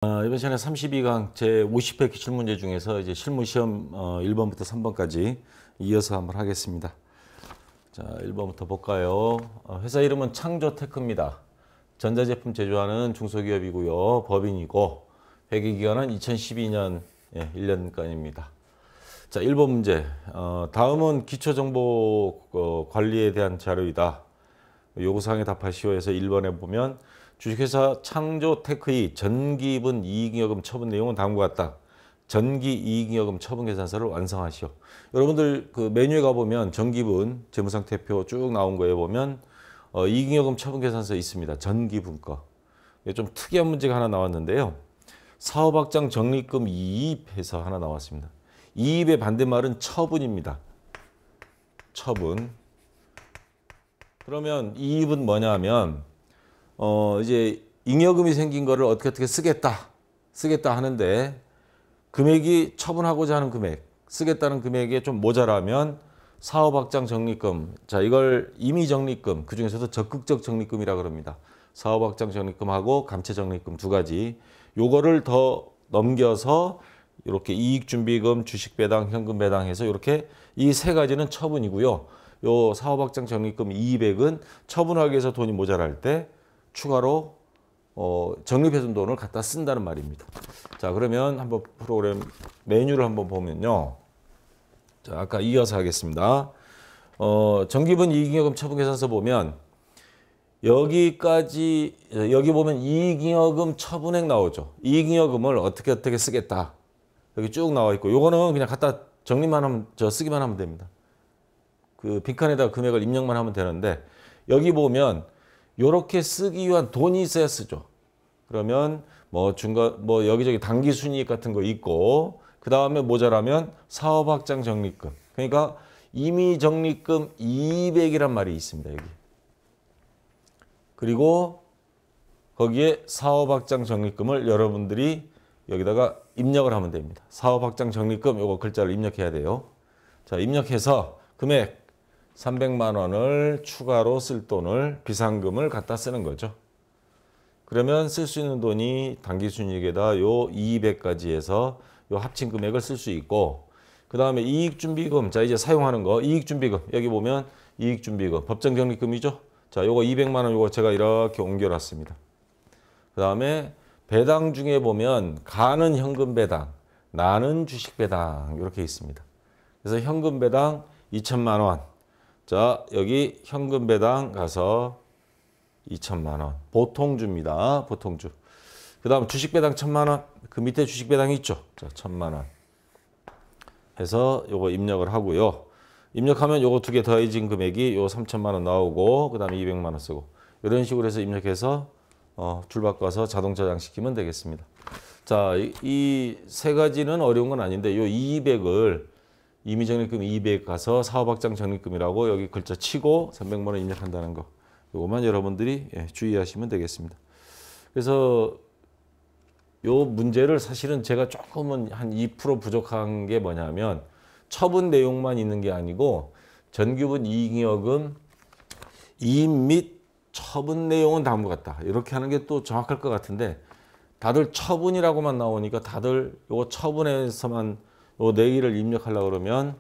이번 시간에 32강 제50회 기출문제 중에서 이제 실무시험 1번부터 3번까지 이어서 한번 하겠습니다. 자, 1번부터 볼까요? 회사 이름은 창조테크입니다. 전자제품 제조하는 중소기업이고요. 법인이고 회계기간은 2012년 1년간입니다. 자, 1번 문제. 다음은 기초정보 관리에 대한 자료이다. 요구사항에 답하시오에서 1번에 보면 주식회사 창조테크의 전기분 이익잉여금 처분 내용은 다음과 같다. 전기 이익잉여금 처분 계산서를 완성하시오. 여러분들 그 메뉴에 가보면 전기분 재무상태표 쭉 나온 거에 보면 이익잉여금 처분 계산서 있습니다. 전기분 거. 좀 특이한 문제가 하나 나왔는데요. 사업확장 적립금 이입해서 하나 나왔습니다. 이입의 반대말은 처분입니다. 처분. 그러면 이입은 뭐냐면 이제 잉여금이 생긴 거를 어떻게 쓰겠다 하는데 금액이 처분하고자 하는 금액, 쓰겠다는 금액에 좀 모자라면 사업확장 적립금, 자 이걸 임의적립금, 그 중에서도 적극적 적립금이라 그럽니다. 사업확장 적립금하고 감채 적립금 두 가지, 요거를 더 넘겨서 이렇게 이익준비금, 주식배당, 현금배당 해서 이렇게 이 세 가지는 처분이고요. 요 사업확장 적립금 200은 처분하기 위해서 돈이 모자랄 때 추가로 적립해둔 돈을 갖다 쓴다는 말입니다. 자, 그러면 한번 프로그램 메뉴를 한번 보면요. 자, 아까 이어서 하겠습니다. 정기분 이익잉여금 처분 계산서 보면 여기까지, 여기 보면 이익잉여금 처분액 나오죠. 이익잉여금을 어떻게 쓰겠다. 여기 쭉 나와 있고, 요거는 그냥 갖다 적립만 하면, 쓰기만 하면 됩니다. 그 빈칸에다 금액을 입력만 하면 되는데, 여기 보면 요렇게 쓰기 위한 돈이 있어야 쓰죠. 그러면 뭐 여기저기 당기 순이익 같은 거 있고, 그 다음에 모자라면 사업확장 적립금. 그러니까 임의 적립금 200이란 말이 있습니다. 여기. 그리고 거기에 사업확장 적립금을 여러분들이 여기다가 입력을 하면 됩니다. 사업확장 적립금 요거 글자를 입력해야 돼요. 자, 입력해서 금액 300만 원을 추가로 쓸 돈을 비상금을 갖다 쓰는 거죠. 그러면 쓸 수 있는 돈이 당기순이익에다 요 200까지 해서 요 합친 금액을 쓸 수 있고, 그 다음에 이익준비금, 자 이제 사용하는 거 이익준비금, 여기 보면 이익준비금 법정적립금이죠. 자, 요거 200만 원 요거 제가 이렇게 옮겨놨습니다. 그 다음에 배당 중에 보면 가는 현금 배당, 나는 주식 배당 이렇게 있습니다. 그래서 현금 배당 2천만 원. 자, 여기 현금 배당 가서 2천만 원. 보통주입니다. 보통주. 그 다음 주식 배당 1,000만 원. 그 밑에 주식 배당이 있죠. 자, 1,000만 원. 해서 요거 입력을 하고요. 입력하면 요거 두 개 더해진 금액이 요 3천만 원 나오고, 그 다음에 200만 원 쓰고. 이런 식으로 해서 입력해서 줄 바꿔서 자동 저장시키면 되겠습니다. 자, 이 세 가지는 어려운 건 아닌데 요 200을 임의적립금 200 가서 사업확장 적립금이라고 여기 글자 치고 300만 원 입력한다는 거. 요것만 여러분들이 주의하시면 되겠습니다. 그래서 요 문제를 사실은 제가 조금은 한 2% 부족한 게 뭐냐면 처분 내용만 있는 게 아니고 전기분 이익잉여금 이익 및 처분 내용은 다음과 같다. 이렇게 하는 게 또 정확할 것 같은데 다들 처분이라고만 나오니까 다들 요거 처분에서만 요 내기를 입력하려고 그러면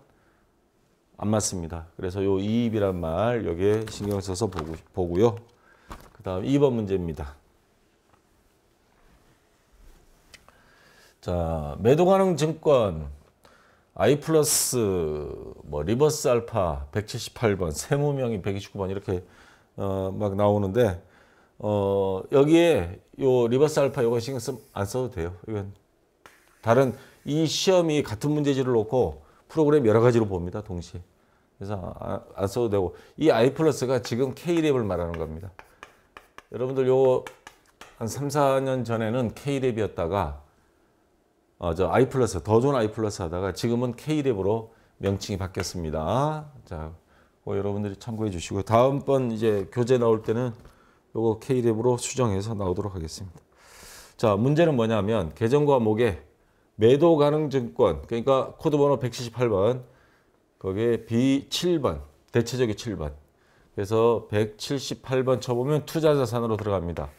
안 맞습니다. 그래서 요 이입이란 말 여기에 신경 써서 보고요. 그 다음 2번 문제입니다. 자, 매도 가능 증권 I 플러스 리버스 알파 178번 세무명의 129번 이렇게 막 나오는데 여기에 요 리버스 알파 요거 신경 안 써도 돼요. 이건 다른 이 시험이 같은 문제지를 놓고 프로그램 여러 가지로 봅니다. 동시에. 그래서 안 써도 되고, 이 I 플러스가 지금 K랩을 말하는 겁니다. 여러분들 요거 한 3, 4년 전에는 K랩이었다가 저 I 플러스, 더 좋은 I 플러스 하다가 지금은 K랩으로 명칭이 바뀌었습니다. 자, 그거 여러분들이 참고해 주시고 다음번 이제 교재 나올 때는 요거 K랩으로 수정해서 나오도록 하겠습니다. 자, 문제는 뭐냐면 계정과목에 매도 가능 증권, 그러니까 코드번호 178번, 거기에 B7번, 대체적이 7번. 그래서 178번 쳐보면 투자자산으로 들어갑니다.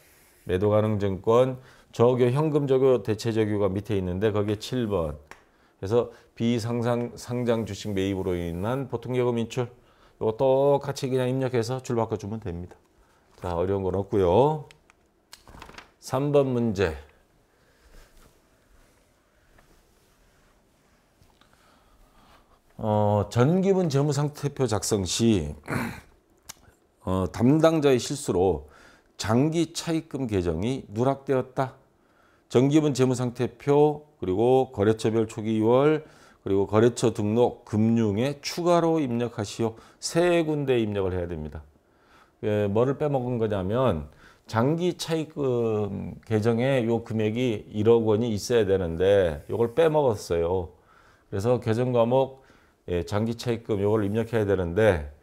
매도 가능 증권 저교, 현금 저교, 대체 저교가 밑에 있는데 거기에 7번. 그래서 비상장 주식 매입으로 인한 보통예금 인출. 이거 똑같이 그냥 입력해서 줄 바꿔주면 됩니다. 자, 어려운 건 없고요. 3번 문제. 전기분 재무상태표 작성 시 담당자의 실수로 장기 차입금 계정이 누락되었다. 전기분 재무상태표 그리고 거래처별 초기 2월 그리고 거래처 등록 금융에 추가로 입력하시오. 세 군데 입력을 해야 됩니다. 뭐를 빼먹은 거냐면 장기 차입금 계정에 요 금액이 1억 원이 있어야 되는데 요걸 빼먹었어요. 그래서 계정 과목 장기 차입금 요걸 입력해야 되는데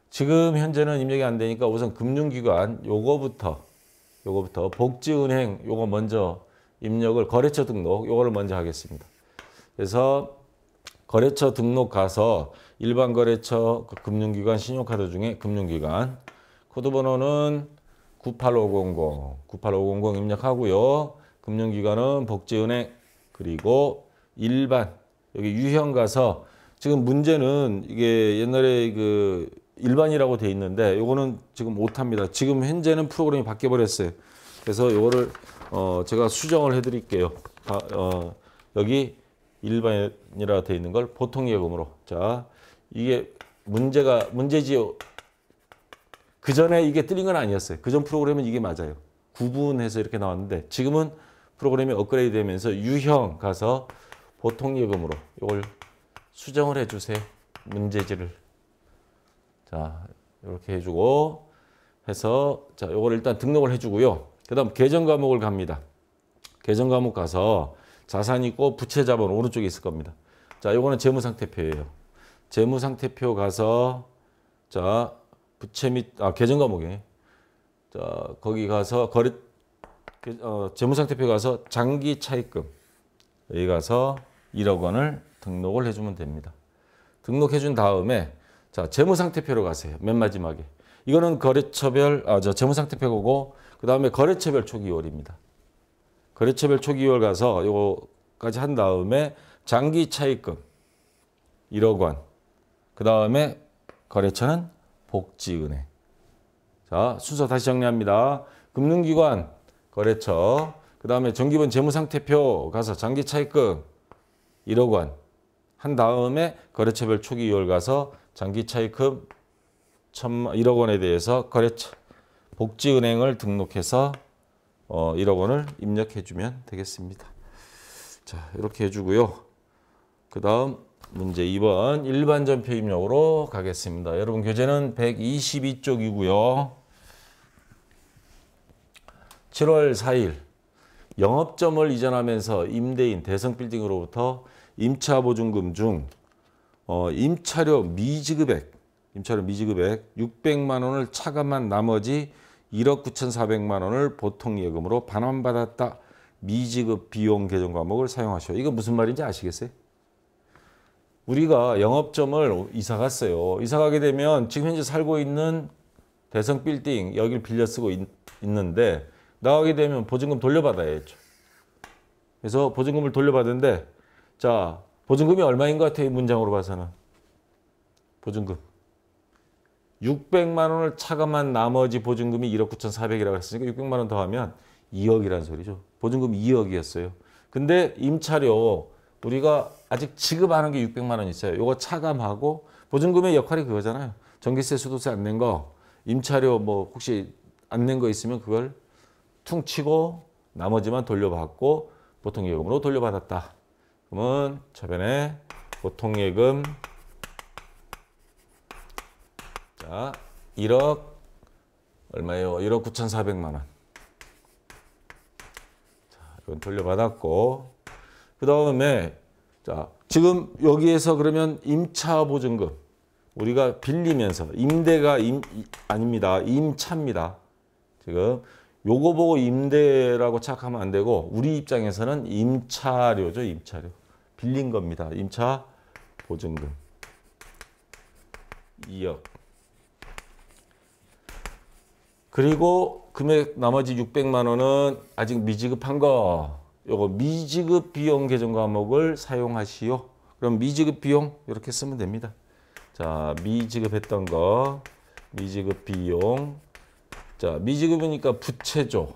지금 현재는 입력이 안 되니까 우선 금융기관 요거부터 복지은행 요거 먼저 입력을 거래처 등록 요거를 먼저 하겠습니다. 그래서 거래처 등록 가서 일반 거래처 금융기관 신용카드 중에 금융기관 코드 번호는 98500 입력하고요. 금융기관은 복지은행 그리고 일반 여기 유형 가서 지금 문제는 이게 옛날에 그 일반이라고 돼 있는데 요거는 지금 못합니다. 지금 현재는 프로그램이 바뀌어 버렸어요. 그래서 요거를 제가 수정을 해 드릴게요. 여기 일반이라 돼 있는 걸 보통예금으로. 자, 이게 문제지요. 그 전에 이게 틀린 건 아니었어요. 그 전 프로그램은 이게 맞아요. 구분해서 이렇게 나왔는데 지금은 프로그램이 업그레이드 되면서 유형 가서 보통예금으로 이걸 수정을 해주세요. 문제지를. 자, 이렇게 해주고 해서 자, 이걸 일단 등록을 해주고요. 그 다음 계정 과목을 갑니다. 계정 과목 가서 자산 있고 부채 자본 오른쪽에 있을 겁니다. 자, 이거는 재무상태표예요. 재무상태표 가서 자, 부채 및 계정 과목에 자, 거기 가서 재무상태표 가서 장기 차입금 여기 가서 1억 원을 등록을 해주면 됩니다. 등록해 준 다음에 자, 재무상태표로 가세요. 맨 마지막에. 이거는 거래처별 재무상태표고 그 다음에 거래처별 초기 2월입니다. 거래처별 초기 2월 가서 요거까지 한 다음에 장기 차입금 1억 원. 그 다음에 거래처는 복지은행. 자, 순서 다시 정리합니다. 금융기관, 거래처, 그 다음에 정기분 재무상태표 가서 장기 차입금 1억 원. 한 다음에 거래처별 초기 2월 가서 장기 차입금 1억 원에 대해서 거래처, 복지은행을 등록해서 1억 원을 입력해 주면 되겠습니다. 자, 이렇게 해주고요. 그 다음 문제 2번 일반 전표 입력으로 가겠습니다. 여러분 교재는 122쪽이고요. 7월 4일 영업점을 이전하면서 임대인 대성빌딩으로부터 임차보증금 중 임차료 미지급액 600만 원을 차감한 나머지 1억 9,400만 원을 보통예금으로 반환받았다. 미지급 비용 계정 과목을 사용하시오. 이거 무슨 말인지 아시겠어요? 우리가 영업점을 이사 갔어요. 이사 가게 되면 지금 현재 살고 있는 대성빌딩 여기를 빌려 쓰고 있는데 나가게 되면 보증금 돌려받아야죠. 그래서 보증금을 돌려받는데 자, 보증금이 얼마인 것 같아요? 문장으로 봐서는. 보증금. 600만 원을 차감한 나머지 보증금이 1억 9,400이라고 했으니까 600만 원 더하면 2억이라는 소리죠. 보증금 2억이었어요. 근데 임차료 우리가 아직 지급하는 게 600만 원 있어요. 요거 차감하고 보증금의 역할이 그거잖아요. 전기세, 수도세 안 낸 거, 임차료 뭐 혹시 안 낸 거 있으면 그걸 퉁치고 나머지만 돌려받고 보통예금으로 돌려받았다. 그러면 저변에 보통예금 자 1억 얼마예요? 1억 9,400만 원. 자, 이건 돌려받았고 그 다음에 자 지금 여기에서 그러면 임차보증금 우리가 빌리면서 임대가 아닙니다. 임차입니다. 지금 요거 보고 임대라고 착각하면 안 되고 우리 입장에서는 임차료죠. 임차료. 빌린 겁니다. 임차보증금 2억. 그리고 금액 나머지 600만 원은 아직 미지급한 거. 요거 미지급 비용 계정 과목을 사용하시오. 그럼 미지급 비용 이렇게 쓰면 됩니다. 자, 미지급했던 거, 미지급 비용. 자, 미지급이니까 부채죠.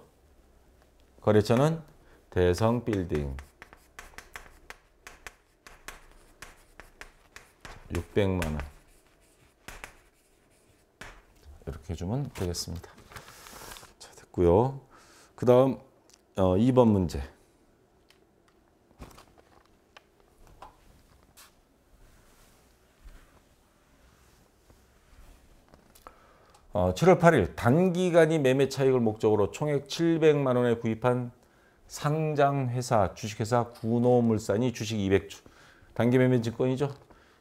거래처는 대성 빌딩. 600만 원. 이렇게 해주면 되겠습니다. 자, 됐고요. 그 다음 2번 문제. 어, 7월 8일 단기간이 매매 차익을 목적으로 총액 700만 원에 구입한 상장회사, 주식회사 구노물산이 주식 200주. 단기 매매 증권이죠.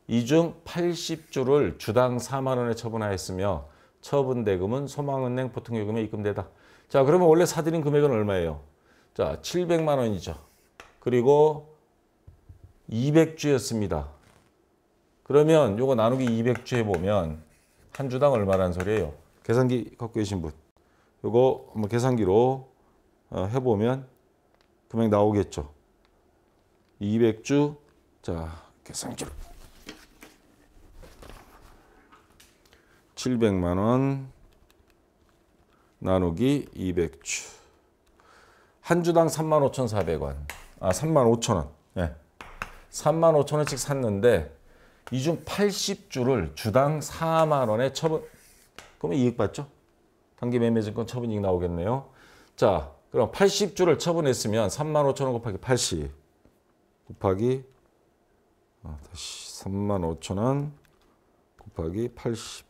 이 중 80주를 주당 4만 원에 처분하였으며 처분 대금은 소망은행 보통예금에 입금되다. 자, 그러면 원래 사들인 금액은 얼마예요? 자, 700만 원이죠. 그리고 200주였습니다. 그러면 요거 나누기 200주 해보면 한 주당 얼마란 소리예요? 계산기 갖고 계신 분. 요거 한번 계산기로 해보면 금액 나오겠죠. 200주. 자, 계산기로. 700만 원 나누기 200주. 한 주당 35,400원. 아, 35,000원. 네. 35,000원씩 샀는데 이 중 80주를 주당 4만 원에 처분. 그러면 이익 받죠? 단기 매매증권 처분이익 나오겠네요. 자, 그럼 80주를 처분했으면 35,000원 곱하기 80 곱하기 다시 35,000원 곱하기 80.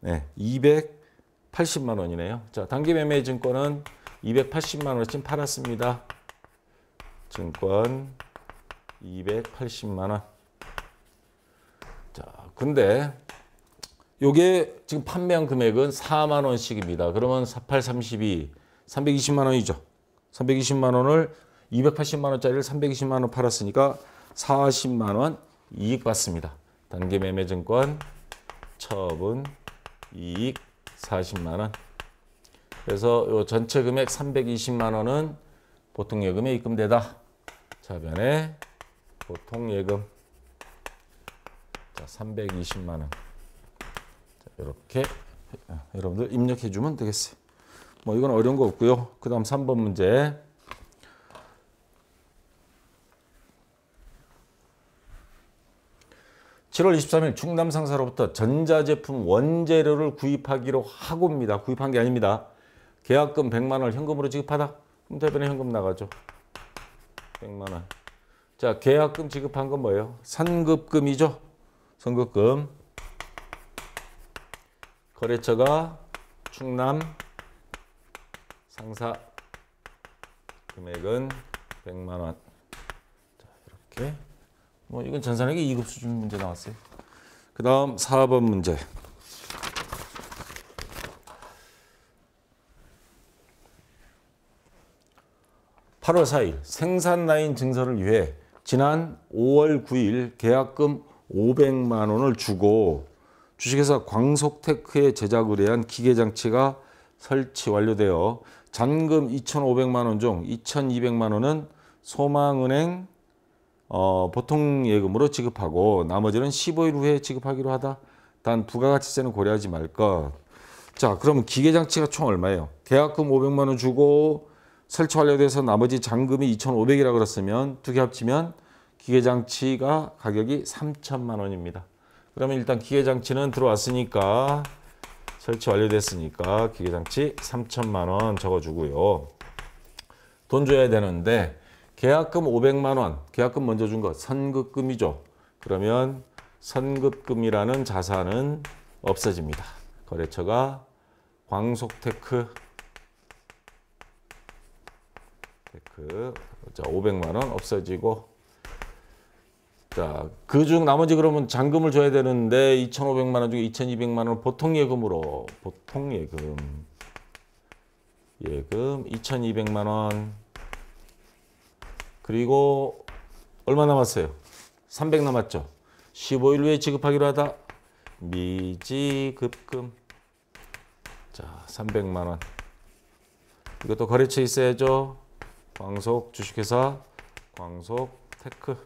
네, 280만 원이네요. 자, 단기 매매 증권은 280만 원어치 팔았습니다. 증권 280만 원. 자, 근데 요게 지금 판매한 금액은 4만 원씩입니다. 그러면 48, 32, 320만 원이죠. 320만 원을 280만 원짜리를 320만 원 팔았으니까 40만 원 이익 받습니다. 단기 매매 증권 처분 이익 40만 원. 그래서 요 전체 금액 320만 원은 보통예금에 입금되다. 자변에 보통예금. 자, 320만 원. 자, 이렇게 여러분들 입력해 주면 되겠어요. 뭐 이건 어려운 거 없고요. 그다음 3번 문제. (7월 23일) 충남 상사로부터 전자제품 원재료를 구입하기로 하고입니다. 구입한 게 아닙니다. 계약금 100만 원을 현금으로 지급하다. 그럼 대변에 현금 나가죠. 100만 원. 자, 계약금 지급한 건 뭐예요? 선급금이죠. 선급금. 거래처가 충남 상사. 금액은 100만 원. 자, 이렇게. 뭐 이건 전산에게 2급 수준 문제 나왔어요. 그 다음 4번 문제. (8월 4일) 생산 라인 증설을 위해 지난 5월 9일 계약금 500만 원을 주고 주식회사 광속테크에 제작 의뢰한 기계장치가 설치 완료되어 잔금 2,500만 원 중 2,200만 원은 소망은행 보통예금으로 지급하고 나머지는 15일 후에 지급하기로 하다. 단 부가가치세는 고려하지 말 것. 자, 그러면 기계장치가 총 얼마예요? 계약금 500만 원 주고 설치 완료돼서 나머지 잔금이 2,500이라고 그랬으면 두 개 합치면 기계장치가 가격이 3,000만 원입니다. 그러면 일단 기계장치는 들어왔으니까 설치 완료됐으니까 기계장치 3,000만 원 적어주고요. 돈 줘야 되는데 계약금 500만 원, 계약금 먼저 준 거 선급금이죠. 그러면 선급금이라는 자산은 없어집니다. 거래처가 광속테크 자, 500만 원 없어지고 자, 그중 나머지 그러면 잔금을 줘야 되는데 2,500만 원 중에 2,200만 원 보통예금으로 보통예금 예금 2,200만 원 그리고 얼마 남았어요? 300 남았죠. 15일 후에 지급하기로 하다. 미지급금. 자, 자, 300만 원. 이것도 거래처 있어야죠. 광속 주식회사, 광속 테크.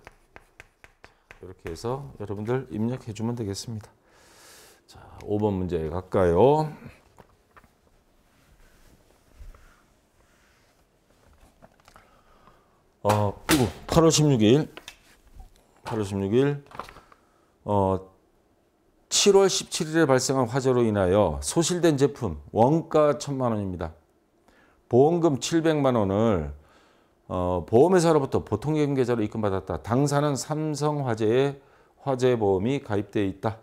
이렇게 해서 여러분들 입력해 주면 되겠습니다. 자, 5번 문제 갈까요? 그리고 8월 16일 7월 17일에 발생한 화재로 인하여 소실된 제품 원가 1,000만 원입니다. 보험금 700만 원을 보험회사로부터 보통예금 계좌로 입금받았다. 당사는 삼성화재에 화재보험이 가입되어 있다.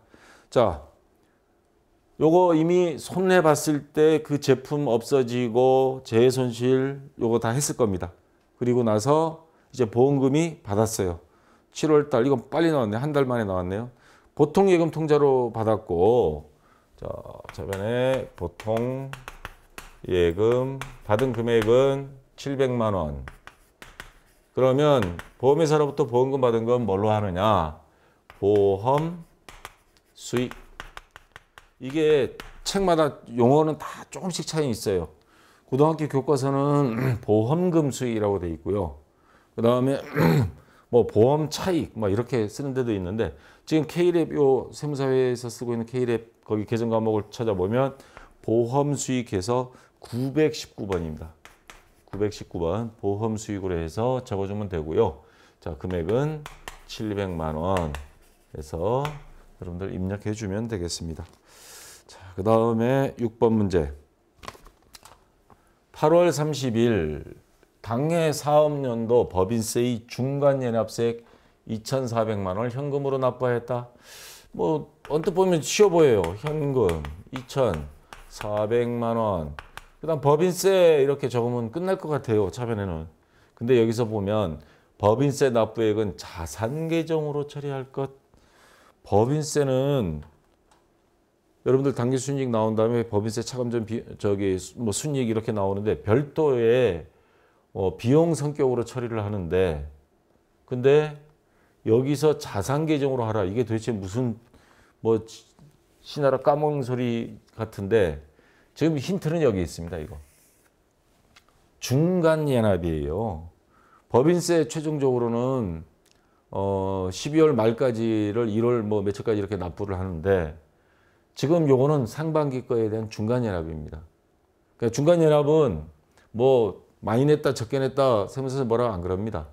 자, 요거 이미 손해 봤을 때 그 제품 없어지고 재해손실 요거 다 했을 겁니다. 그리고 나서 이제 보험금이 받았어요. 7월 달 이건 빨리 나왔네. 한 달 만에 나왔네요. 보통예금 통장으로 받았고, 자, 저번에 보통예금 받은 금액은 700만 원. 그러면 보험회사로부터 보험금 받은 건 뭘로 하느냐? 보험 수익. 이게 책마다 용어는 다 조금씩 차이 있어요. 고등학교 교과서는 보험금 수익이라고 돼 있고요. 그 다음에 뭐 보험 차익 뭐 이렇게 쓰는 데도 있는데, 지금 K랩 요 세무사회에서 쓰고 있는 K랩 거기 개정 과목을 찾아보면 보험 수익해서 919번입니다. 919번 보험 수익으로 해서 적어주면 되고요. 자, 금액은 700만 원 해서 여러분들 입력해 주면 되겠습니다. 자, 그 다음에 6번 문제. 8월 30일 당해 사업연도 법인세의 중간연합세액 2,400만 원을 현금으로 납부했다. 뭐 언뜻 보면 쉬워 보여요. 현금 2,400만 원. 그다음 법인세 이렇게 적으면 끝날 것 같아요. 차변에는. 근데 여기서 보면 법인세 납부액은 자산 계정으로 처리할 것. 법인세는 여러분들 당기 순이익 나온 다음에 법인세 차감전 뭐 순이익 이렇게 나오는데 별도의 비용 성격으로 처리를 하는데, 근데 여기서 자산 계정으로 하라. 이게 도대체 무슨 뭐 신하라 까먹는 소리 같은데, 지금 힌트는 여기 있습니다. 이거 중간 연합이에요. 법인세 최종적으로는 12월 말까지를 1월 뭐 며칠까지 이렇게 납부를 하는데, 지금 요거는 상반기 거에 대한 중간 연합입니다. 그러니까 중간 연합은 뭐 많이 냈다 적게 냈다 세무서에서 뭐라고 안 그럽니다.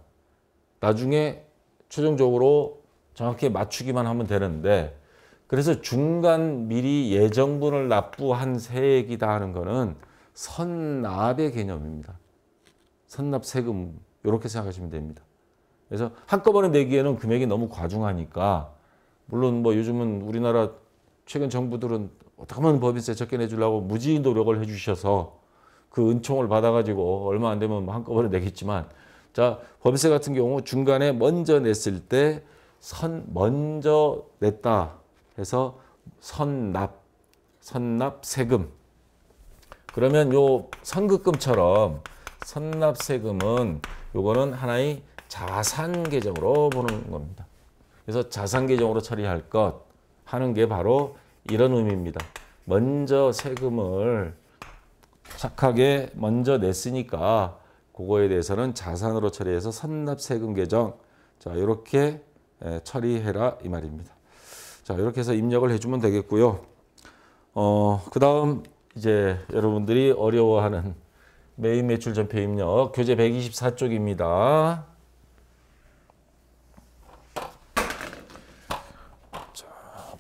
나중에 최종적으로 정확히 맞추기만 하면 되는데, 그래서 중간 미리 예정분을 납부한 세액이다 하는 거는 선납의 개념입니다. 선납 세금 이렇게 생각하시면 됩니다. 그래서 한꺼번에 내기에는 금액이 너무 과중하니까, 물론 뭐 요즘은 우리나라 최근 정부들은 어떻게 하면 법인세 적게 내주려고 무지 노력을 해주셔서 그 은총을 받아가지고 얼마 안 되면 한꺼번에 내겠지만, 자, 법인세 같은 경우 중간에 먼저 냈을 때 먼저 냈다 해서 선납 세금. 그러면 요 선급금처럼 선납 세금은 요거는 하나의 자산 계정으로 보는 겁니다. 그래서 자산 계정으로 처리할 것 하는 게 바로 이런 의미입니다. 먼저 세금을 착하게 먼저 냈으니까 그거에 대해서는 자산으로 처리해서 선납세금 계정, 자, 이렇게 처리해라 이 말입니다. 자, 이렇게 해서 입력을 해주면 되겠고요. 그 다음 이제 여러분들이 어려워하는 매입 매출 전표 입력 교재 124쪽입니다. 자,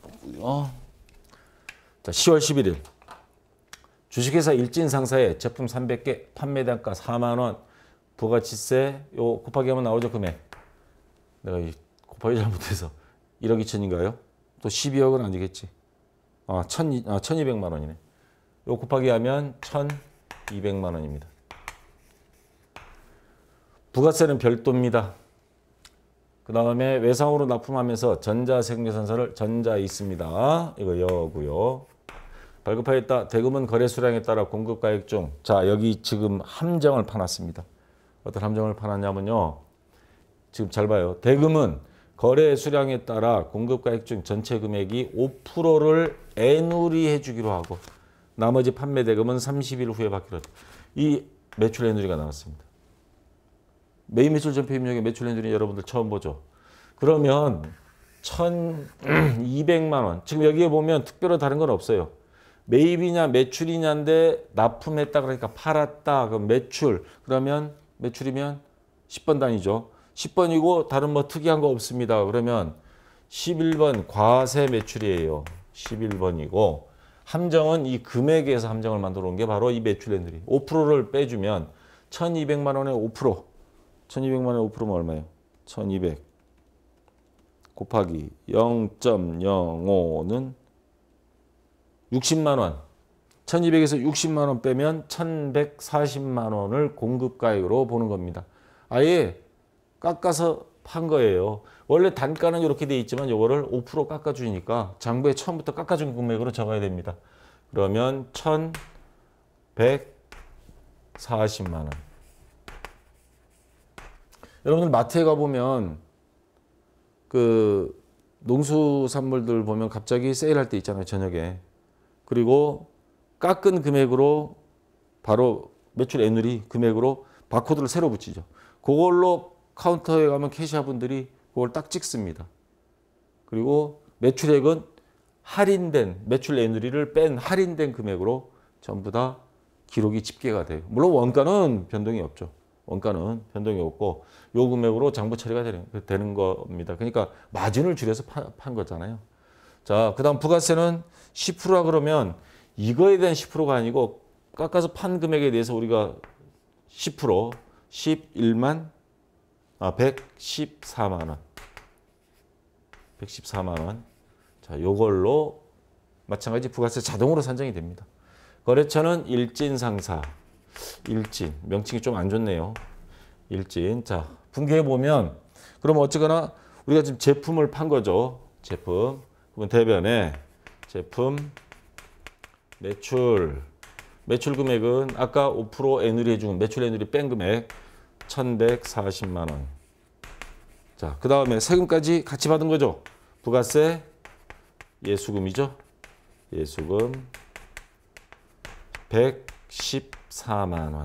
보고요. 자, 10월 11일 주식회사 일진 상사에 제품 300개 판매 단가 4만 원 부가치세 요 곱하기 하면 나오죠. 금액 내가 곱하기 잘못해서 1억 2천인가요? 또 12억은 아니겠지. 1,200만 원이네. 요 곱하기 하면 1,200만 원입니다. 부가세는 별도입니다. 그 다음에 외상으로 납품하면서 전자세금계산서를 전자에 있습니다. 이거 여고요. 발급하였다. 대금은 거래 수량에 따라 공급가액 중, 자, 여기 지금 함정을 파놨습니다. 어떤 함정을 파놨냐면요. 지금 잘 봐요. 대금은 거래 수량에 따라 공급가액 중 전체 금액이 5%를 애누리 해주기로 하고, 나머지 판매 대금은 30일 후에 받기로 했다. 이 매출 에누리가 나왔습니다. 매입 매출 전표 입력의 매출 에누리 여러분들 처음 보죠. 그러면 1,200만 원. 지금 여기에 보면 특별히 다른 건 없어요. 매입이냐 매출이냐인데 납품했다 그러니까 팔았다. 그럼 매출. 그러면 매출이면 10번 단위죠. 10번이고 다른 뭐 특이한 거 없습니다. 그러면 11번 과세 매출이에요. 11번이고 함정은 이 금액에서 함정을 만들어 온 게 바로 이 매출 에누리. 5%를 빼주면 1,200만 원의 5%. 1,200만 원의 5%면 얼마예요? 1,200 곱하기 0.05는 60만 원. 1,200에서 60만 원 빼면 1,140만 원을 공급가액으로 보는 겁니다. 아예 깎아서 판 거예요. 원래 단가는 이렇게 돼 있지만 이거를 5% 깎아주니까 장부에 처음부터 깎아준 금액으로 적어야 됩니다. 그러면 1,140만 원. 여러분들 마트에 가보면 그 농수산물들 보면 갑자기 세일할 때 있잖아요. 저녁에. 그리고 깎은 금액으로 바로 매출 에누리 금액으로 바코드를 새로 붙이죠. 그걸로 카운터에 가면 캐시아분들이 그걸 딱 찍습니다. 그리고 매출액은 할인된 매출 에누리를 뺀 할인된 금액으로 전부 다 기록이 집계가 돼요. 물론 원가는 변동이 없죠. 원가는 변동이 없고 요 금액으로 장부 처리가 되는 겁니다. 그러니까 마진을 줄여서 판 거잖아요. 자, 그다음 부가세는 10%라 그러면 이거에 대한 10%가 아니고 깎아서 판 금액에 대해서 우리가 10% 114만 원. 114만 원. 자, 요걸로 마찬가지 부가세 자동으로 산정이 됩니다. 거래처는 일진상사. 일진. 명칭이 좀 안 좋네요. 일진. 자, 분개해 보면 그럼 어쨌거나 우리가 지금 제품을 판 거죠. 제품. 그러면 대변에 제품 매출 금액은 아까 5% 에누리 해준 매출 에누리 뺀 금액 1,140만 원. 자, 그 다음에 세금까지 같이 받은 거죠. 부가세 예수금이죠. 예수금 114만 원.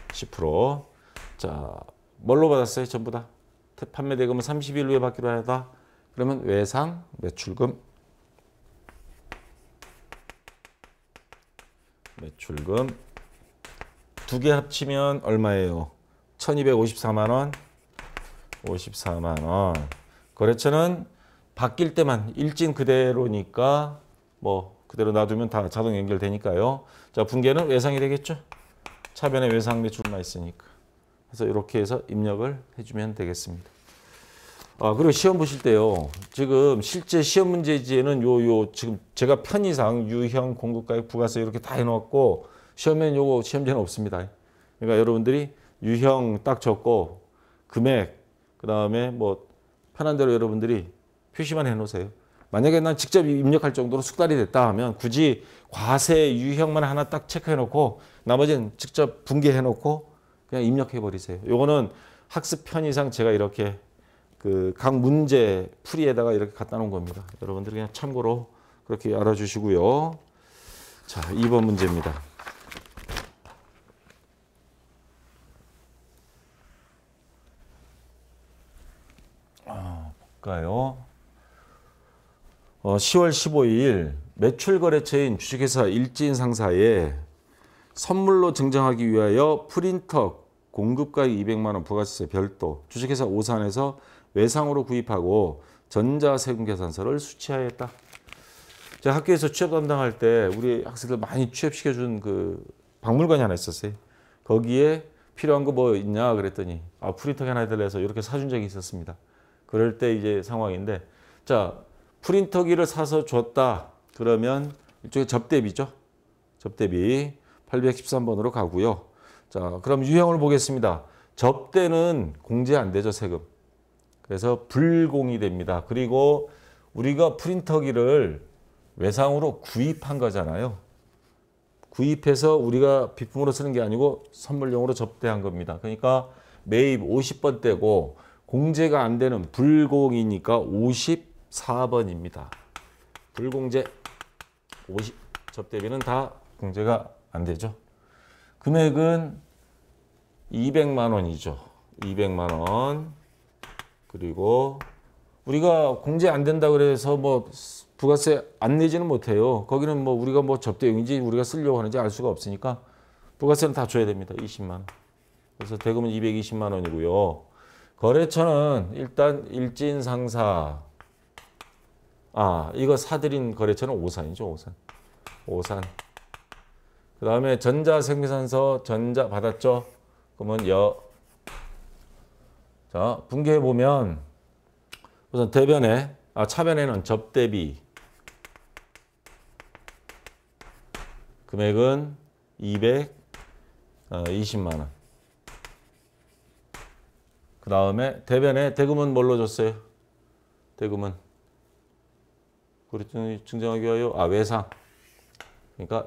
10%. 자, 뭘로 받았어요? 전부 다. 판매 대금은 30일 후에 받기로 하다. 그러면 외상 매출금 두 개 합치면 얼마예요? 1,254만 원. 54만 원. 거래처는 바뀔 때만 일진 그대로니까 뭐 그대로 놔두면 다 자동 연결되니까요. 자, 분개는 외상이 되겠죠. 차변에 외상 매출만 있으니까. 그래서 이렇게 해서 입력을 해주면 되겠습니다. 그리고 시험 보실 때요. 지금 실제 시험 문제지에는 지금 제가 편의상 유형, 공급가액, 부가세 이렇게 다 해놓았고 시험에는 요거 시험지는 없습니다. 그러니까 여러분들이 유형 딱 적고 금액 그 다음에 뭐 편한 대로 여러분들이 표시만 해놓으세요. 만약에 난 직접 입력할 정도로 숙달이 됐다 하면 굳이 과세 유형만 하나 딱 체크해놓고 나머지는 직접 분개해놓고 그냥 입력해버리세요. 요거는 학습 편의상 제가 이렇게 그 각 문제 풀이에다가 이렇게 갖다 놓은 겁니다. 여러분들이 그냥 참고로 그렇게 알아주시고요. 자, 2번 문제입니다. 볼까요? 10월 15일 매출거래처인 주식회사 일진상사에 선물로 증정하기 위하여 프린터 공급가액 200만 원 부가세 별도 주식회사 오산에서 외상으로 구입하고 전자세금계산서를 수취하였다. 제가 학교에서 취업 담당할 때 우리 학생들 많이 취업시켜준 그 박물관이 하나 있었어요. 거기에 필요한 거 뭐 있냐 그랬더니 프린터기 하나 해달래서 이렇게 사준 적이 있었습니다. 그럴 때 이제 상황인데 자, 프린터기를 사서 줬다. 그러면 이쪽에 접대비죠. 접대비 813번으로 가고요. 자, 그럼 유형을 보겠습니다. 접대는 공제 안 되죠, 세금. 그래서 불공이 됩니다. 그리고 우리가 프린터기를 외상으로 구입한 거잖아요. 구입해서 우리가 비품으로 쓰는 게 아니고 선물용으로 접대한 겁니다. 그러니까 매입 50번대고 공제가 안 되는 불공이니까 54번입니다. 불공제 50 접대비는 다 공제가 안 되죠. 금액은 200만 원이죠. 200만 원. 그리고 우리가 공제 안 된다 그래서 뭐 부가세 안 내지는 못해요. 거기는 뭐 우리가 뭐 접대용인지 우리가 쓰려고 하는지 알 수가 없으니까 부가세는 다 줘야 됩니다. 20만 원. 그래서 대금은 220만 원이고요. 거래처는 일단 일진상사. 이거 사들인 거래처는 오산이죠. 오산. 오산. 그 다음에 전자생산서 전자 받았죠. 그러면 자, 분개해 보면 우선 대변에 차변에는 접대비 금액은 220만 원. 그 다음에 대변에 대금은 뭘로 줬어요? 대금은 그랬더니 증정하기 위하여 외상. 그러니까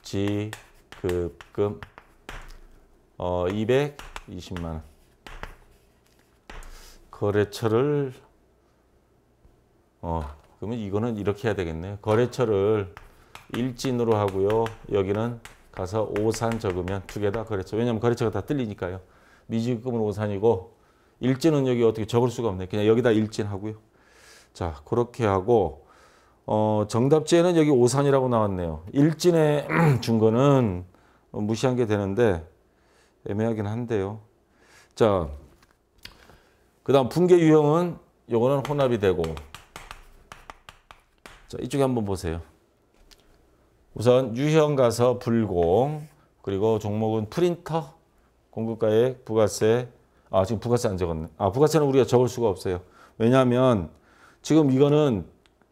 미지급금 220만 원. 거래처를 그러면 이거는 이렇게 해야 되겠네요. 거래처를 일진으로 하고요. 여기는 가서 오산 적으면 두 개 다 거래처. 왜냐하면 거래처가 다 틀리니까요. 미지급금은 오산이고 일진은 여기 어떻게 적을 수가 없네. 그냥 여기다 일진하고요. 자, 그렇게 하고 정답지에는 여기 오산이라고 나왔네요. 일진에 준 거는 무시한 게 되는데 애매하긴 한데요. 자, 그 다음 분계 유형은 요거는 혼합이 되고. 자, 이쪽에 한번 보세요. 우선 유형 가서 불공, 그리고 종목은 프린터, 공급가액, 부가세. 지금 부가세 안 적었네. 부가세는 우리가 적을 수가 없어요. 왜냐하면 지금 이거는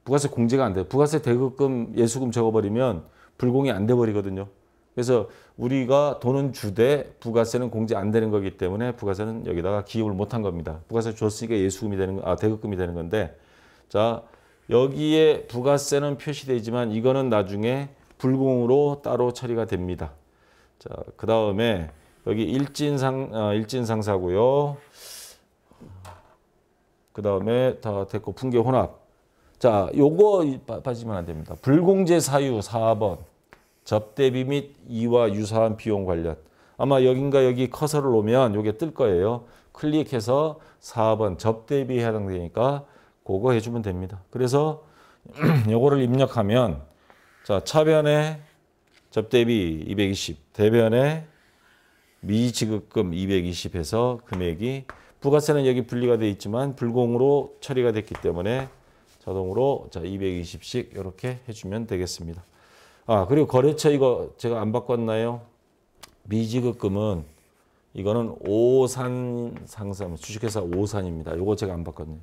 부가세 공제가 안 돼요. 부가세 대급금, 예수금 적어버리면 불공이 안 돼 버리거든요. 그래서 우리가 돈은 주되 부가세는 공제 안 되는 거기 때문에 부가세는 여기다가 기입을 못한 겁니다. 부가세 줬으니까 예수금이 되는 대급금이 되는 건데, 자, 여기에 부가세는 표시되지만 이거는 나중에 불공으로 따로 처리가 됩니다. 자, 그 다음에 여기 일진상사고요. 그 다음에 다 됐고 분계 혼합. 자, 요거 빠지면 안 됩니다. 불공제 사유 4번. 접대비 및 이와 유사한 비용 관련. 아마 여긴가 여기 커서를 놓으면 요게 뜰 거예요. 클릭해서 4번 접대비에 해당되니까 그거 해주면 됩니다. 그래서 요거를 입력하면 자, 차변에 접대비 220, 대변에 미지급금 220 해서 금액이 부가세는 여기 분리가 되어 있지만 불공으로 처리가 됐기 때문에 자동으로 자 220씩 이렇게 해주면 되겠습니다. 그리고 거래처 이거 제가 안 바꿨나요? 미지급금은 이거는 오산 상사 주식회사 오산입니다. 요거 제가 안 바꿨네요.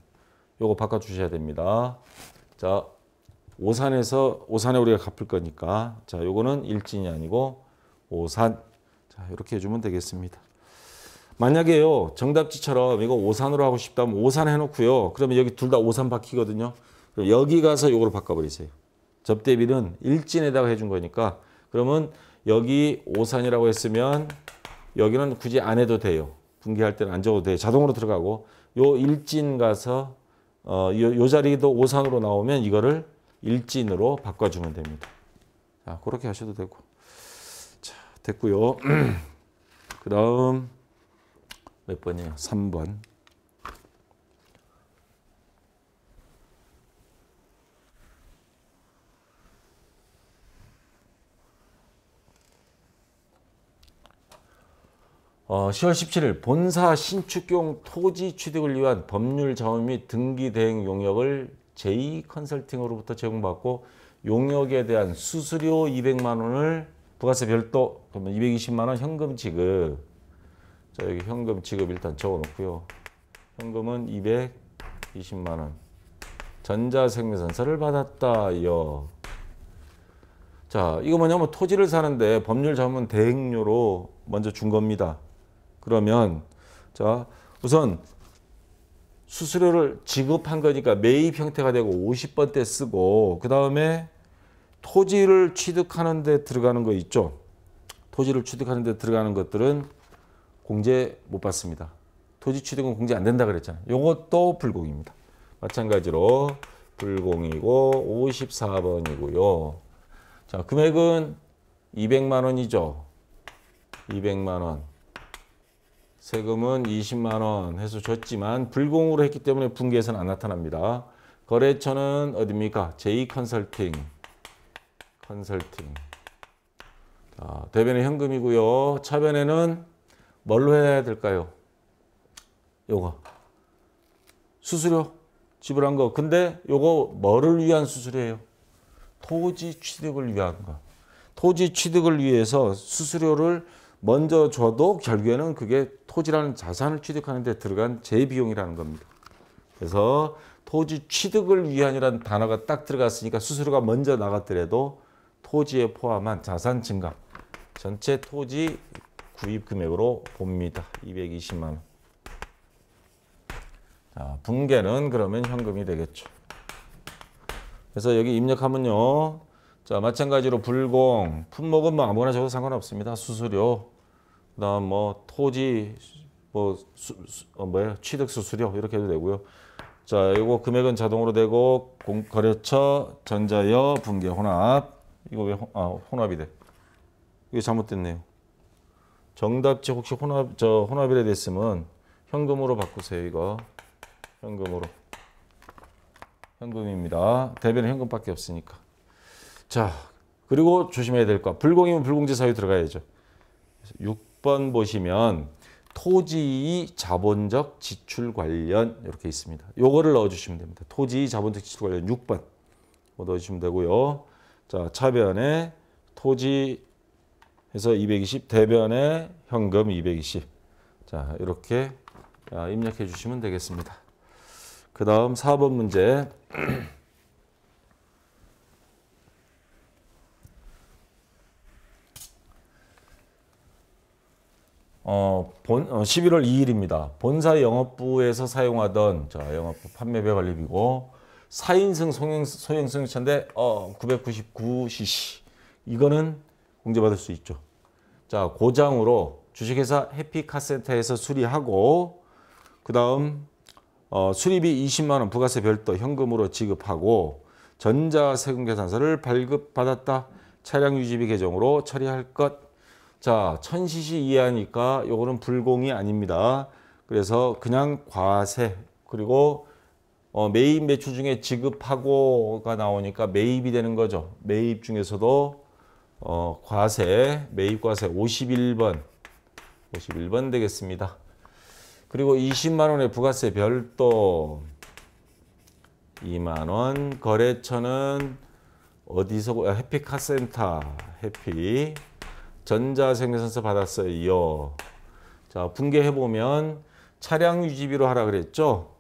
요거 바꿔주셔야 됩니다. 자, 오산에 우리가 갚을 거니까 자, 요거는 일진이 아니고 오산. 자, 이렇게 해주면 되겠습니다. 만약에요 정답지처럼 이거 오산으로 하고 싶다면 오산 해놓고요. 그러면 여기 둘 다 오산 바뀌거든요. 그럼 여기 가서 요거를 바꿔버리세요. 접대비는 일진에다가 해준 거니까 그러면 여기 오산이라고 했으면 여기는 굳이 안 해도 돼요. 분기할 때는 안 적어도 돼요. 자동으로 들어가고 요 일진 가서 요 자리도 오산으로 나오면 이거를 일진으로 바꿔주면 됩니다. 자, 그렇게 하셔도 되고. 자, 됐고요. 그 다음 몇 번이에요? 3번. 어, 10월 17일 본사 신축용 토지 취득을 위한 법률 자문 및 등기 대행 용역을 J컨설팅으로부터 제공받고 용역에 대한 수수료 200만 원을 부가세 별도 그러면 220만 원 현금 지급. 자, 여기 현금 지급 일단 적어 놓고요. 현금은 220만 원. 전자생명선서를 받았다요. 자, 이거 뭐냐면 토지를 사는데 법률 자문 대행료로 먼저 준 겁니다. 그러면 자, 우선 수수료를 지급한 거니까 매입 형태가 되고 50번 때 쓰고 그 다음에 토지를 취득하는 데 들어가는 거 있죠. 토지를 취득하는 데 들어가는 것들은 공제 못 받습니다. 토지 취득은 공제 안 된다 그랬잖아요. 이것도 불공입니다. 마찬가지로 불공이고 54번이고요. 자, 금액은 200만 원이죠. 200만 원. 세금은 20만 원 해서 줬지만 불공으로 했기 때문에 분기에서는 안 나타납니다. 거래처는 어디입니까? J컨설팅. 자, 대변에 현금이고요. 차변에는 뭘로 해야 될까요? 요거. 수수료 지불한 거. 근데 요거 뭐를 위한 수수료예요? 토지 취득을 위한 거. 토지 취득을 위해서 수수료를 먼저 줘도 결국에는 그게 토지라는 자산을 취득하는 데 들어간 재비용이라는 겁니다. 그래서 토지 취득을 위한이라는 단어가 딱 들어갔으니까 수수료가 먼저 나갔더라도 토지에 포함한 자산 증가, 전체 토지 구입 금액으로 봅니다. 220만 원. 자, 분계는 그러면 현금이 되겠죠. 그래서 여기 입력하면요. 자, 마찬가지로 불공, 품목은 뭐 아무거나 적어도 상관없습니다. 수수료, 그다음 뭐 토지, 뭐 취득 수수료 이렇게 해도 되고요. 자, 이거 금액은 자동으로 되고 거래처, 전자여, 분계, 혼합. 이거 왜 혼합이 돼? 이게 잘못됐네요. 정답지 혹시 혼합이라 됐으면 현금으로 바꾸세요. 이거 현금으로. 현금입니다. 대변은 현금밖에 없으니까. 자, 그리고 조심해야 될 거. 불공이면 불공제 사유 들어가야죠. 6번 보시면 토지의 자본적 지출 관련 이렇게 있습니다. 요거를 넣어주시면 됩니다. 토지의 자본적 지출 관련 6번 넣어주시면 되고요. 자, 차변에 토지 해서 220, 대변에 현금 220. 자, 이렇게 입력해 주시면 되겠습니다. 그 다음 4번 문제. 11월 2일입니다. 본사 영업부에서 사용하던 영업부 판매배 관리비고 4인승 소형승용차인데 999cc 이거는 공제받을 수 있죠. 자, 고장으로 주식회사 해피카센터에서 수리하고 그 다음 수리비 20만 원 부가세 별도 현금으로 지급하고 전자세금계산서를 발급받았다. 차량 유지비 계정으로 처리할 것. 자, 1000cc 이하니까 요거는 불공이 아닙니다. 그래서 그냥 과세 그리고 매입 매출 중에 지급하고가 나오니까 매입이 되는 거죠. 매입 중에서도 과세, 매입 과세 51번 되겠습니다. 그리고 20만 원의 부가세 별도 2만 원. 거래처는 어디서 해피카센터 해피 전자생계산서 받았어요. 자, 분계해 보면 차량 유지비로 하라 그랬죠.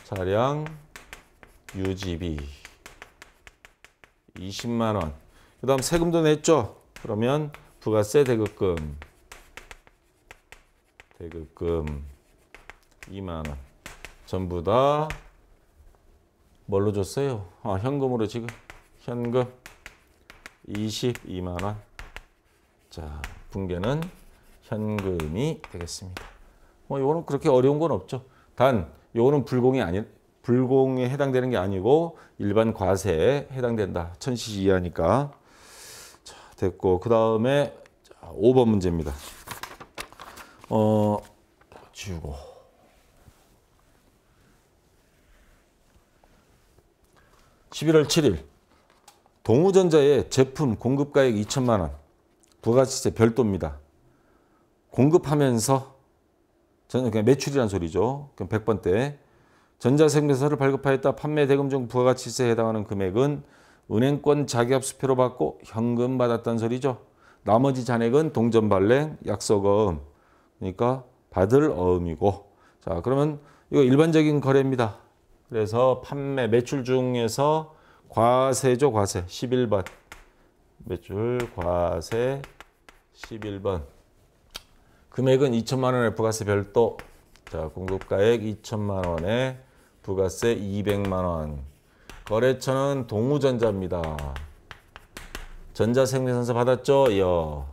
차량 유지비 20만 원. 그 다음 세금도 냈죠. 그러면 부가세 대급금 2만 원. 전부 다 뭘로 줬어요? 현금으로 지금 현금 22만 원. 자, 분계는 현금이 되겠습니다. 이거는 그렇게 어려운 건 없죠. 단 이거는 불공에 해당되는 게 아니고 일반 과세에 해당된다. 1000cc 이하니까. 자, 됐고 그 다음에 5번 문제입니다. 지우고 11월 7일 동우전자의 제품 공급가액 2천만 원 부가세세 별도입니다. 공급하면서 그냥 매출이란 소리죠. 그럼 100번대 전자세금계산서를 발급하였다. 판매 대금 중 부가가치세에 해당하는 금액은 은행권 자기압수표로 받고 현금 받았다는 소리죠. 나머지 잔액은 동전발행, 약속어음. 그러니까 받을 어음이고. 자, 그러면 이거 일반적인 거래입니다. 그래서 판매 매출 중에서 과세죠. 과세 11번. 매출 과세 11번. 금액은 2천만 원의 부가세 별도. 자, 공급가액 2천만 원에 부가세 200만 원. 거래처는 동우전자입니다. 전자생계산서 받았죠?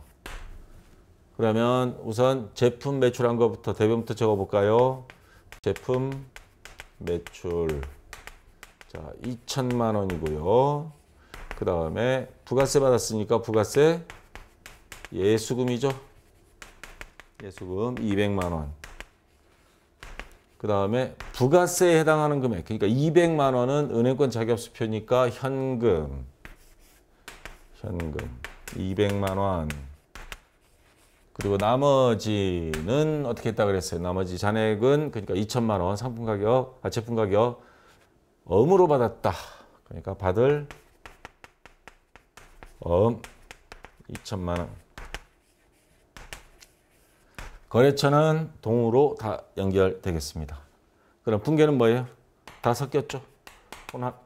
그러면 우선 제품 매출한 것부터 대변부터 적어볼까요? 제품 매출. 자, 2천만 원이고요. 그 다음에 부가세 받았으니까 부가세 예수금이죠. 예수금 200만 원. 그 다음에 부가세에 해당하는 금액. 그러니까 200만 원은 은행권 자격수표니까 현금 200만 원. 그리고 나머지는 어떻게 했다 그랬어요? 나머지 잔액은 그러니까 2천만 원 상품 가격, 제품 가격 엄으로 받았다. 그러니까 받을 엄 2천만 원. 거래처는 동으로 다 연결되겠습니다. 그럼 분계는 뭐예요? 다 섞였죠? 혼합.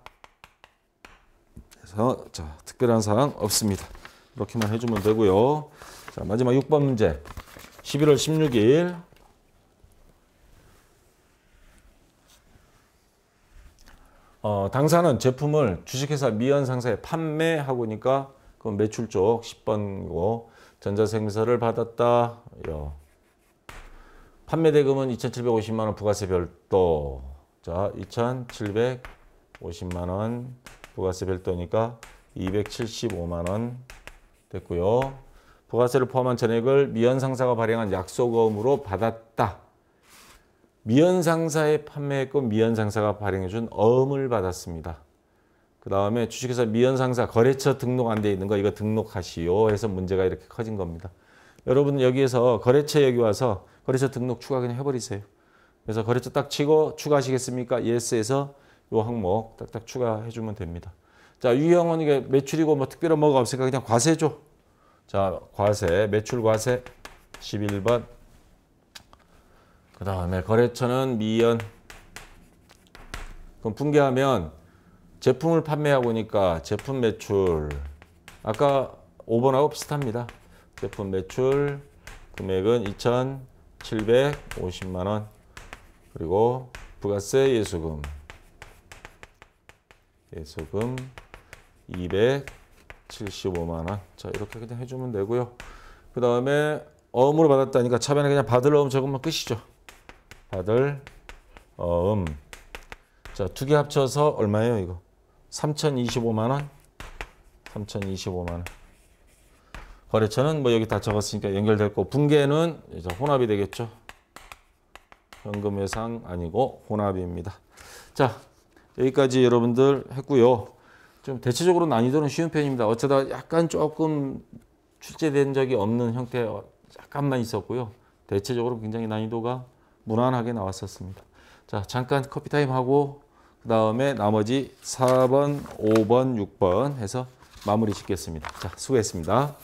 그래서 자, 특별한 사항 없습니다. 이렇게만 해주면 되고요. 자, 마지막 6번 문제. 11월 16일. 당사는 제품을 주식회사 미연상사에 판매하고니까 그건 매출 쪽 10번이고 전자생서를 받았다. 판매 대금은 2,750만 원 부가세 별도. 자, 2,750만 원 부가세 별도니까 275만 원 됐고요. 부가세를 포함한 전액을 미연상사가 발행한 약속어음으로 받았다. 미연상사에 판매했고 미연상사가 발행해준 어음을 받았습니다. 그 다음에 주식회사 미연상사 거래처 등록 안 돼 있는 거 이거 등록하시오 해서 문제가 이렇게 커진 겁니다. 여러분 여기에서 거래처 여기 와서 거래처 등록 추가 그냥 해버리세요. 그래서 거래처 딱 치고 추가하시겠습니까? 예스에서 요 항목 딱딱 추가해주면 됩니다. 자, 유형은 이게 매출이고 뭐 특별한 뭐가 없으니까 그냥 과세죠. 자, 과세, 매출 과세 11번. 그 다음에 거래처는 미연. 그럼 분개하면 제품을 판매하고 오니까 제품 매출. 아까 5번하고 비슷합니다. 제품 매출 금액은 2,750만 원. 그리고 부가세 예수금 275만 원. 자, 이렇게 그냥 해주면 되고요. 그 다음에 어음으로 받았다니까 차변에 그냥 받을 어음 적으면 끝이죠. 받을 어음. 자, 두 개 합쳐서 얼마예요, 이거? 3,025만 원. 3,025만 원. 거래처는 뭐 여기 다 적었으니까 연결됐고 분계는 이제 혼합이 되겠죠. 현금 외상 아니고 혼합입니다. 자, 여기까지 여러분들 했고요. 좀 대체적으로 난이도는 쉬운 편입니다. 어쩌다 약간 조금 출제된 적이 없는 형태 약간만 있었고요. 대체적으로 굉장히 난이도가 무난하게 나왔었습니다. 자, 잠깐 커피타임 하고 그 다음에 나머지 4번, 5번, 6번 해서 마무리 짓겠습니다. 자, 수고했습니다.